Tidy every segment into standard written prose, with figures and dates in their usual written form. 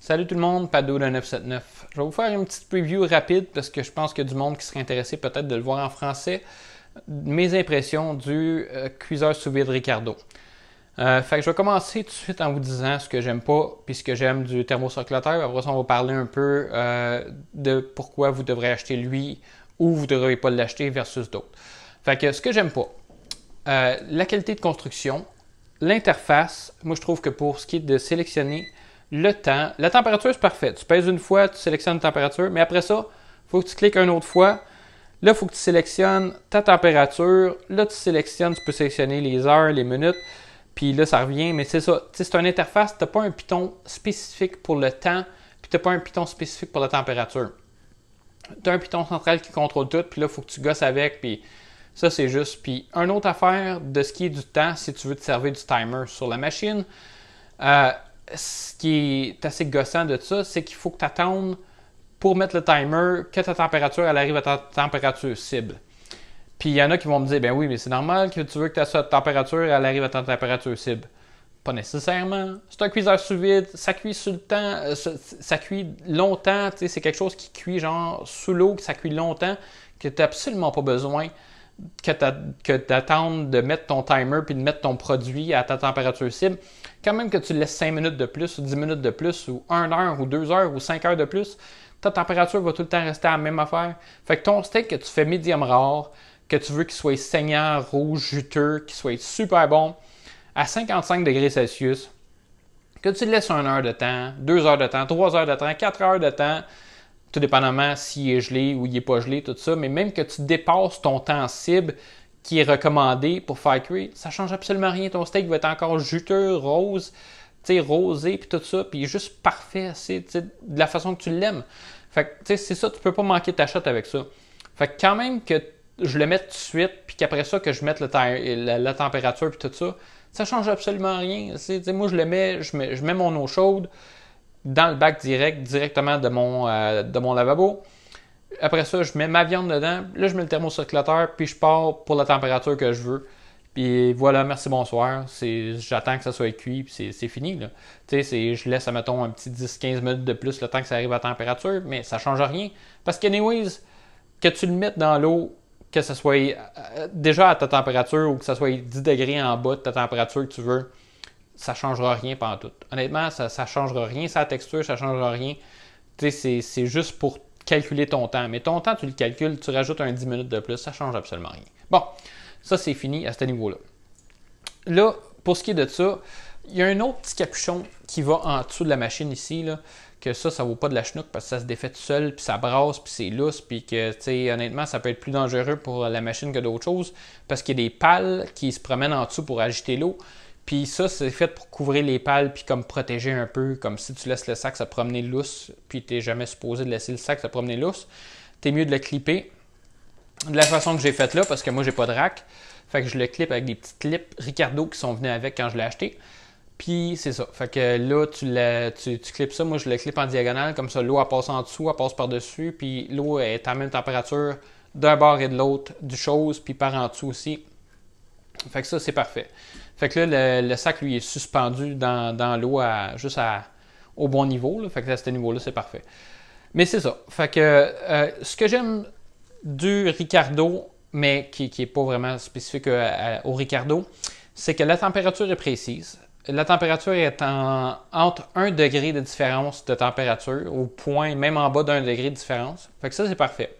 Salut tout le monde, Pado de 979. Je vais vous faire une petite preview rapide parce que je pense qu'il y a du monde qui serait intéressé peut-être de le voir en français. Mes impressions du cuiseur sous vide Ricardo. Fait que je vais commencer tout de suite en vous disant ce que j'aime pas puis ce que j'aime du thermocirculateur. Après ça, on va parler un peu de pourquoi vous devrez acheter lui ou vous ne devrez pas l'acheter versus d'autres. Fait que ce que j'aime pas, la qualité de construction, l'interface. Moi, je trouve que pour ce qui est de sélectionner le temps, la température, c'est parfait. Tu pèses une fois, tu sélectionnes la température, mais après ça, il faut que tu cliques une autre fois. Là, il faut que tu sélectionnes ta température. Là, tu sélectionnes, tu peux sélectionner les heures, les minutes. Puis là, ça revient, mais c'est ça. C'est une interface, tu n'as pas un piton spécifique pour le temps, puis tu n'as pas un piton spécifique pour la température. Tu as un piton central qui contrôle tout, puis là, il faut que tu gosses avec, puis ça, c'est juste. Puis, une autre affaire de ce qui est du temps, si tu veux te servir du timer sur la machine, ce qui est assez gossant de ça, c'est qu'il faut que tu attendes pour mettre le timer que ta température elle arrive à ta température cible. Puis il y en a qui vont me dire, ben oui, mais c'est normal que tu veux que ta température elle arrive à ta température cible. Pas nécessairement. C'est un cuiseur sous vide, ça cuit sur le temps, ça cuit longtemps, c'est quelque chose qui cuit genre sous l'eau, que ça cuit longtemps, que tu n'as absolument pas besoin que d'attendre de mettre ton timer puis de mettre ton produit à ta température cible. Quand même que tu laisses 5 minutes de plus ou 10 minutes de plus ou 1 heure ou 2 heures ou 5 heures de plus, ta température va tout le temps rester à la même affaire. Fait que ton steak que tu fais medium rare, que tu veux qu'il soit saignant, rouge, juteux, qu'il soit super bon, à 55 degrés Celsius, que tu laisses 1 heure de temps, 2 heures de temps, 3 heures de temps, 4 heures de temps, tout dépendamment s'il est gelé ou il n'est pas gelé, tout ça, mais même que tu dépasses ton temps cible qui est recommandé pour faire cuire, ça ne change absolument rien. Ton steak va être encore juteux, rose, rosé, puis tout ça, puis juste parfait, de la façon que tu l'aimes. Fait que, c'est ça, tu peux pas manquer ta shot avec ça. Fait que quand même que je le mette tout de suite, puis qu'après ça, que je mette la température, puis tout ça, ça change absolument rien. Moi, je le mets, je mets mon eau chaude dans le bac directement de mon lavabo. Après ça, je mets ma viande dedans. Là, je mets le thermocirculateur, puis je pars pour la température que je veux. Puis voilà, merci, bonsoir. J'attends que ça soit cuit, puis c'est fini. Là. Je laisse, mettons, un petit 10-15 minutes de plus le temps que ça arrive à température, mais ça ne change rien. Parce qu'anyways, que tu le mettes dans l'eau, que ce soit déjà à ta température ou que ce soit 10 degrés en bas de ta température que tu veux, ça ne changera rien pantoute. Honnêtement, ça ne changera rien. Sa texture, ça ne changera rien. C'est juste pour calculer ton temps. Mais ton temps, tu le calcules, tu rajoutes un 10 minutes de plus, ça ne change absolument rien. Bon, ça, c'est fini à ce niveau-là. Là, pour ce qui est de ça, il y a un autre petit capuchon qui va en dessous de la machine ici, là, que ça ne vaut pas de la chenoute parce que ça se défait tout seul, puis ça brasse, puis c'est lousse, puis que, honnêtement, ça peut être plus dangereux pour la machine que d'autres choses parce qu'il y a des pales qui se promènent en dessous pour agiter l'eau. Puis ça, c'est fait pour couvrir les pales puis comme protéger un peu, comme si tu laisses le sac se promener lousse, puis tu n'es jamais supposé de laisser le sac se promener lousse. T'es mieux de le clipper de la façon que j'ai faite là, parce que moi, j'ai pas de rack. Fait que je le clip avec des petites clips Ricardo qui sont venus avec quand je l'ai acheté. Puis c'est ça. Fait que là, tu clips ça. Moi, je le clip en diagonale, comme ça, l'eau, elle passe en dessous, elle passe par-dessus, puis l'eau est à la même température d'un bord et de l'autre du chose, puis par en dessous aussi. Fait que ça, c'est parfait. Fait que là, le sac, lui, est suspendu dans l'eau au bon niveau. Là. Fait que à ce niveau-là, c'est parfait. Mais c'est ça. Fait que ce que j'aime du Ricardo, mais qui n'est pas vraiment spécifique au Ricardo, c'est que la température est précise. La température est entre 1 degré de différence de température, au point, même en bas d'1 degré de différence. Fait que ça, c'est parfait.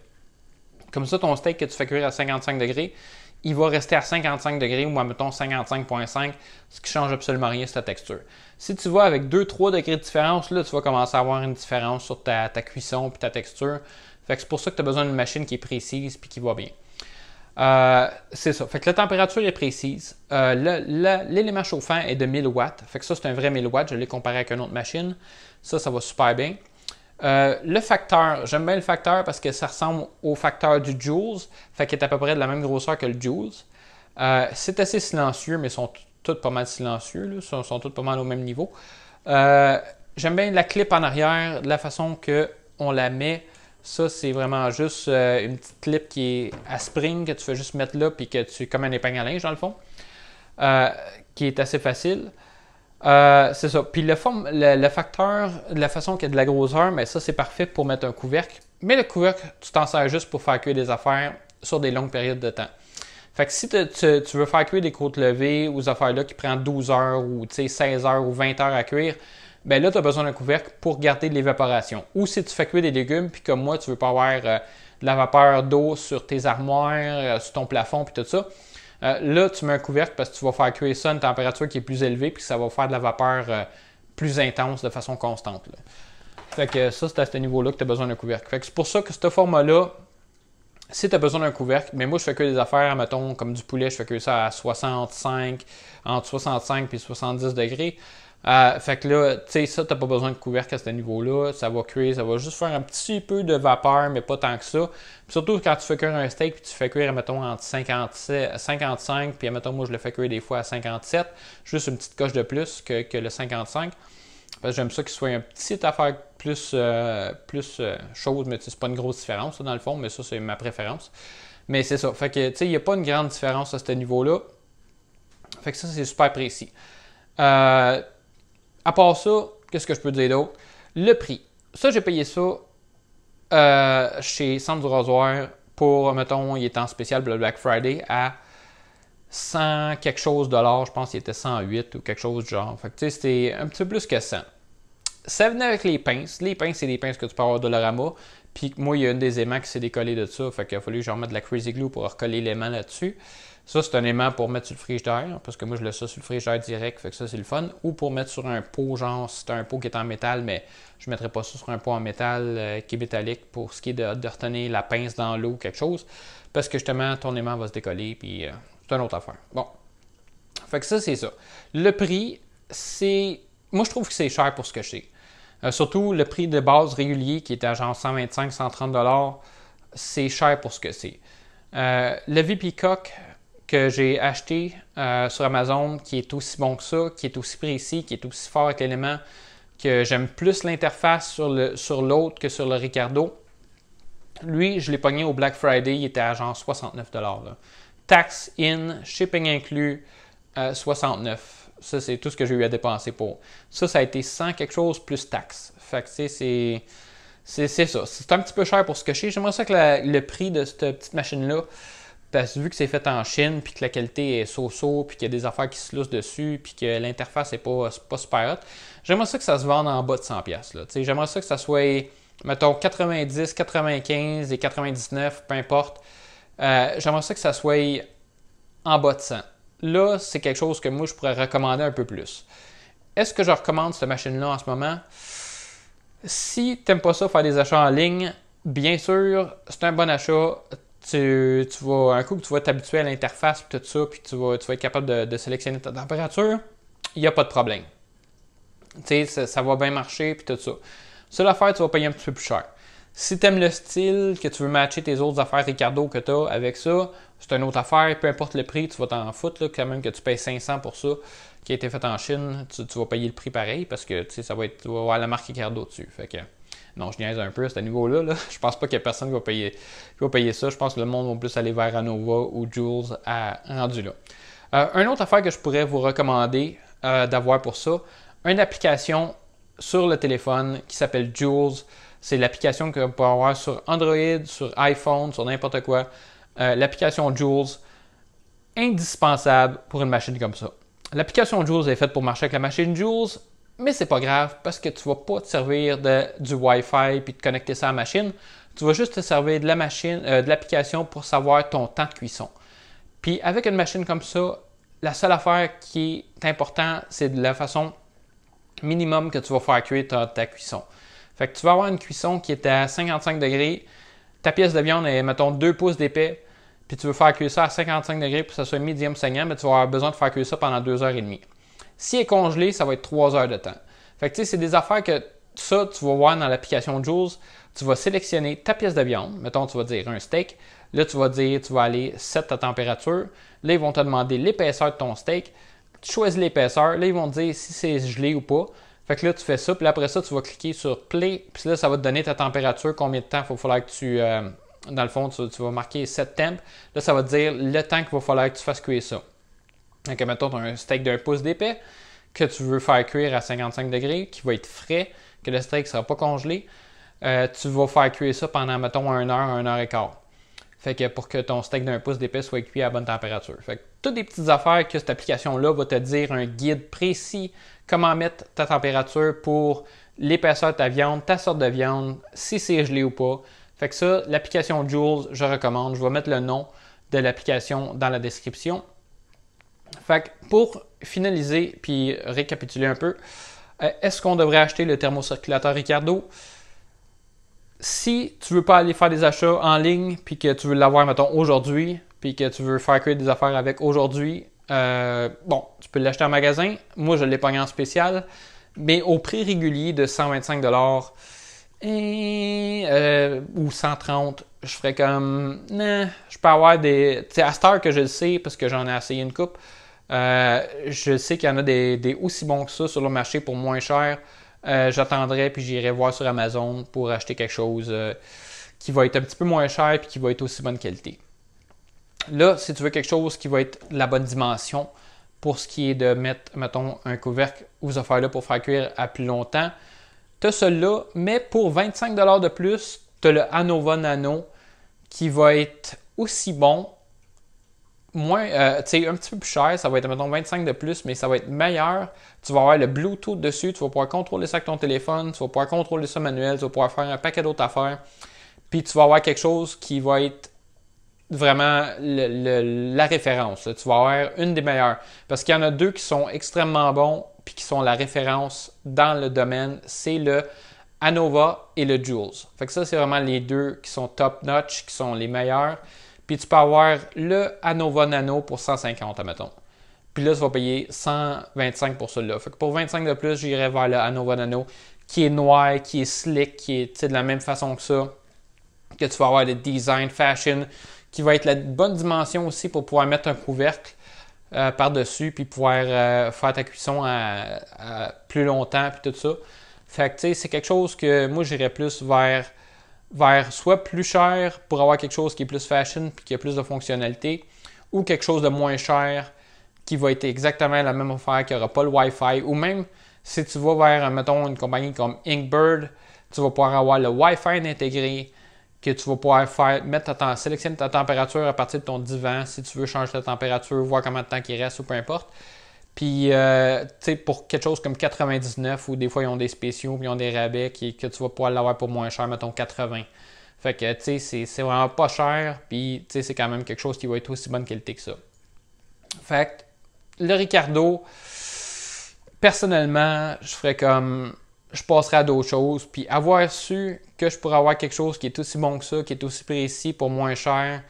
Comme ça, ton steak que tu fais cuire à 55 degrés, il va rester à 55 degrés ou, mettons, 55,5, ce qui ne change absolument rien sur ta texture. Si tu vas avec 2-3 degrés de différence, là, tu vas commencer à avoir une différence sur ta cuisson et ta texture. Fait que c'est pour ça que tu as besoin d'une machine qui est précise et qui va bien. C'est ça. Fait que la température est précise. L'élément chauffant est de 1000 watts. Fait que ça, c'est un vrai 1000 watts. Je l'ai comparé avec une autre machine. Ça va super bien. Le facteur, j'aime bien le facteur parce que ça ressemble au facteur du Joules, fait qu'il est à peu près de la même grosseur que le Joules. C'est assez silencieux, mais ils sont tous pas mal silencieux, là. Ils sont tous pas mal au même niveau. J'aime bien la clip en arrière, de la façon qu'on la met. Ça, c'est vraiment juste une petite clip qui est à spring, que tu fais juste mettre là, puis que tu comme un épingle à linge dans le fond, qui est assez facile. C'est ça. Puis le facteur, de la façon qu'il y a de la grosseur, mais ça, c'est parfait pour mettre un couvercle. Mais le couvercle, tu t'en sers juste pour faire cuire des affaires sur des longues périodes de temps. Fait que si tu veux faire cuire des côtes levées ou des affaires-là qui prennent 12 heures ou 16 heures ou 20 heures à cuire, ben là, tu as besoin d'un couvercle pour garder de l'évaporation. Ou si tu fais cuire des légumes, puis comme moi, tu veux pas avoir de la vapeur d'eau sur tes armoires, sur ton plafond, puis tout ça, là, tu mets un couvercle parce que tu vas faire cuire ça à une température qui est plus élevée, puis ça va faire de la vapeur plus intense de façon constante. Là. Fait que ça, c'est à ce niveau-là que tu as besoin d'un couvercle. Fait que c'est pour ça que ce format-là, si tu as besoin d'un couvercle, mais moi, je fais que des affaires, mettons, comme du poulet, je fais que ça à 65, entre 65 et 70 degrés. Fait que là, tu sais, ça, tu n'as pas besoin de couvercle à ce niveau-là. Ça va cuire, ça va juste faire un petit peu de vapeur, mais pas tant que ça. Puis surtout quand tu fais cuire un steak, puis tu fais cuire, mettons, entre 55, puis mettons, moi, je le fais cuire des fois à 57, juste une petite coche de plus que le 55. Parce que j'aime ça qu'il soit une petite affaire plus chose, mais c'est pas une grosse différence là, dans le fond, mais ça, c'est ma préférence. Mais c'est ça. Fait que, tu sais, il n'y a pas une grande différence à ce niveau-là. Fait que ça, c'est super précis. À part ça, qu'est-ce que je peux dire d'autre? Le prix. Ça, j'ai payé ça chez Centre du Rasoir pour, mettons, il était en spécial pour le Black Friday à 100 quelque chose dollars, je pense qu'il était 108 ou quelque chose du genre. Fait que tu sais, c'était un petit peu plus que 100. Ça venait avec les pinces. Les pinces, c'est des pinces que tu peux avoir de Dollarama. Puis moi, il y a une des aimants qui s'est décollée de ça. Fait qu'il a fallu que je remette de la Crazy Glue pour recoller l'aimant là-dessus. Ça, c'est un aimant pour mettre sur le frigidaire, parce que moi, je laisse ça sur le frigidaire direct, fait que ça, c'est le fun. Ou pour mettre sur un pot, genre, si c'est un pot qui est en métal, mais je ne mettrais pas ça sur un pot en métal qui est métallique pour ce qui est de retenir la pince dans l'eau ou quelque chose, parce que justement, ton aimant va se décoller, puis c'est une autre affaire. Bon. Fait que ça, c'est ça. Le prix, c'est... Moi, je trouve que c'est cher pour ce que c'est. Surtout, le prix de base régulier, qui est à genre 125-130 $, c'est cher pour ce que c'est. Le VP Cook que j'ai acheté sur Amazon, qui est aussi bon que ça, qui est aussi précis, qui est aussi fort avec l'élément, que j'aime plus l'interface sur l'autre que sur le Ricardo. Lui, je l'ai pogné au Black Friday, il était à genre 69 $. Là. Tax in, shipping inclus, 69. Ça, c'est tout ce que j'ai eu à dépenser pour. Ça a été 100 quelque chose plus taxe. Fait que c'est ça. C'est un petit peu cher pour ce que j'ai. J'aimerais ça que le prix de cette petite machine-là, parce que vu que c'est fait en Chine, puis que la qualité est so-so, puis qu'il y a des affaires qui se loussent dessus, puis que l'interface n'est pas super hot, j'aimerais ça que ça se vende en bas de 100$. Là. J'aimerais ça que ça soit, mettons, 90, 95 et 99, peu importe. J'aimerais ça que ça soit en bas de 100. Là, c'est quelque chose que moi, je pourrais recommander un peu plus. Est-ce que je recommande cette machine-là en ce moment? Si tu n'aimes pas ça, faire des achats en ligne, bien sûr, c'est un bon achat. Un coup que tu vas t'habituer à l'interface et tout ça, puis tu vas être capable de sélectionner ta température, il n'y a pas de problème. Tu sais, ça va bien marcher puis tout ça. Seule affaire, tu vas payer un petit peu plus cher. Si tu aimes le style, que tu veux matcher tes autres affaires Ricardo que tu as avec ça, c'est une autre affaire. Peu importe le prix, tu vas t'en foutre. Là, quand même que tu payes 500 pour ça, qui a été fait en Chine, tu vas payer le prix pareil parce que tu vas avoir la marque Ricardo dessus. Fait que, non, je niaise un peu à ce niveau-là. Là. Je pense pas qu'il y ait personne qui va payer ça. Je pense que le monde va plus aller vers Anova ou Joules rendu là. Une autre affaire que je pourrais vous recommander d'avoir pour ça, une application sur le téléphone qui s'appelle Joules. C'est l'application que vous pouvez avoir sur Android, sur iPhone, sur n'importe quoi. L'application Joules, indispensable pour une machine comme ça. L'application Joules est faite pour marcher avec la machine Joules, mais c'est pas grave parce que tu ne vas pas te servir du Wi-Fi puis te connecter ça à la machine. Tu vas juste te servir de l'application pour savoir ton temps de cuisson. Puis avec une machine comme ça, la seule affaire qui est importante, c'est de la façon minimum que tu vas faire cuire ta cuisson. Fait que tu vas avoir une cuisson qui est à 55 degrés. Ta pièce de viande est, mettons, 2 pouces d'épais. Puis tu veux faire cuire ça à 55 degrés pour que ça soit medium saignant, mais tu vas avoir besoin de faire cuire ça pendant 2h30. Si elle est congelée, ça va être 3 heures de temps. Fait que tu sais, c'est des affaires que ça, tu vas voir dans l'application Joules. Tu vas sélectionner ta pièce de viande. Mettons, tu vas dire un steak. Là, tu vas aller set ta température. Là, ils vont te demander l'épaisseur de ton steak. Tu choisis l'épaisseur. Là, ils vont te dire si c'est gelé ou pas. Fait que là, tu fais ça, puis après ça, tu vas cliquer sur Play, puis là, ça va te donner ta température, combien de temps il va falloir que tu... dans le fond, tu vas marquer set temp. Là, ça va te dire le temps qu'il va falloir que tu fasses cuire ça. Donc, mettons, tu as un steak d'1 pouce d'épais. que tu veux faire cuire à 55 degrés, qui va être frais, que le steak ne sera pas congelé, tu vas faire cuire ça pendant, mettons, 1 heure et quart. Fait que pour que ton steak d'un pouce d'épais soit cuit à bonne température. Fait que toutes des petites affaires que cette application-là va te dire un guide précis, comment mettre ta température pour l'épaisseur de ta viande, ta sorte de viande, si c'est gelé ou pas. Fait que ça, l'application Joules, je recommande. Je vais mettre le nom de l'application dans la description. Fait que pour finaliser puis récapituler un peu, est-ce qu'on devrait acheter le thermocirculateur Ricardo? Si tu ne veux pas aller faire des achats en ligne puis que tu veux l'avoir, mettons, aujourd'hui, puis que tu veux faire cuire des affaires avec aujourd'hui, bon, tu peux l'acheter en magasin. Moi, je l'ai pogné en spécial, mais au prix régulier de 125 ou 130, je ferais comme, je peux avoir des... Tu sais, à cette heure que je le sais, parce que j'en ai essayé une coupe, je sais qu'il y en a des aussi bons que ça sur le marché pour moins cher. J'attendrai puis j'irai voir sur Amazon pour acheter quelque chose qui va être un petit peu moins cher et qui va être aussi bonne qualité. Là, si tu veux quelque chose qui va être la bonne dimension pour ce qui est de mettre, mettons, un couvercle aux affaires-là pour faire cuire à plus longtemps, tu as celui-là, mais pour 25 $ de plus, tu as le Anova Nano qui va être aussi bon, moins, un petit peu plus cher, ça va être, mettons, 25 de plus, mais ça va être meilleur. Tu vas avoir le Bluetooth dessus, tu vas pouvoir contrôler ça avec ton téléphone, tu vas pouvoir contrôler ça manuel, tu vas pouvoir faire un paquet d'autres affaires. Puis tu vas avoir quelque chose qui va être vraiment la référence. Là. Tu vas avoir une des meilleures. Parce qu'il y en a deux qui sont extrêmement bons, puis qui sont la référence dans le domaine. C'est le Anova et le Joules. Fait que ça, c'est vraiment les deux qui sont top-notch, qui sont les meilleurs. Puis tu peux avoir le Anova Nano pour 150, admettons. Puis là, tu vas payer 125 pour celui-là. Fait que pour 25 de plus, j'irai vers le Anova Nano, qui est noir, qui est slick, qui est de la même façon que ça. Que tu vas avoir le design fashion, qui va être la bonne dimension aussi pour pouvoir mettre un couvercle par-dessus, puis pouvoir faire ta cuisson à plus longtemps, puis tout ça. Fait que tu sais, c'est quelque chose que moi, j'irais plus vers soit plus cher pour avoir quelque chose qui est plus fashion puis qui a plus de fonctionnalité, ou quelque chose de moins cher qui va être exactement la même affaire, qui n'aura pas le Wi-Fi, ou même si tu vas vers, mettons, une compagnie comme Inkbird, tu vas pouvoir avoir le Wi-Fi intégré, que tu vas pouvoir sélectionner ta température à partir de ton divan, si tu veux changer ta température, voir combien de temps il reste ou peu importe. Puis, tu sais, pour quelque chose comme 99, ou des fois, ils ont des spéciaux, puis ils ont des rabais que tu vas pouvoir l'avoir pour moins cher, mettons 80. Fait que, tu sais, c'est vraiment pas cher, puis, tu sais, c'est quand même quelque chose qui va être aussi bonne qualité que ça. Fait que, le Ricardo, personnellement, je ferais comme, je passerais à d'autres choses, puis avoir su que je pourrais avoir quelque chose qui est aussi bon que ça, qui est aussi précis pour moins cher,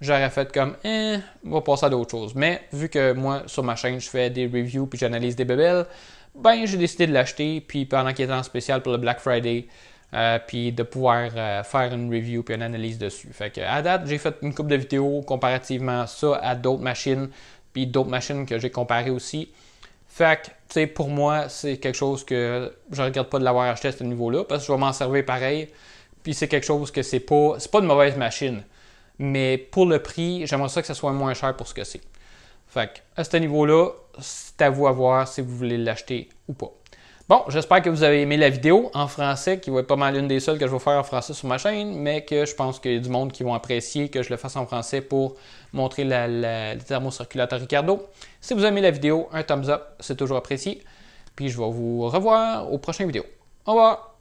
j'aurais fait comme, on va passer à d'autres choses. Mais vu que moi, sur ma chaîne, je fais des reviews puis j'analyse des bébelles, ben j'ai décidé de l'acheter, puis pendant qu'il était en spécial pour le Black Friday, puis de pouvoir faire une review puis une analyse dessus. Fait que à date, j'ai fait une couple de vidéos comparativement ça à d'autres machines, puis d'autres machines que j'ai comparées aussi. Fait que, tu sais, pour moi, c'est quelque chose que je ne regrette pas de l'avoir acheté à ce niveau-là, parce que je vais m'en servir pareil. Puis c'est quelque chose que c'est pas une mauvaise machine. Mais pour le prix, j'aimerais ça que ça soit moins cher pour ce que c'est. Fait que, à ce niveau-là, c'est à vous à voir si vous voulez l'acheter ou pas. Bon, j'espère que vous avez aimé la vidéo en français, qui va être pas mal une des seules que je vais faire en français sur ma chaîne, mais que je pense qu'il y a du monde qui vont apprécier que je le fasse en français pour montrer le thermocirculateur Ricardo. Si vous aimez la vidéo, un thumbs up, c'est toujours apprécié. Puis je vais vous revoir aux prochaines vidéos. Au revoir!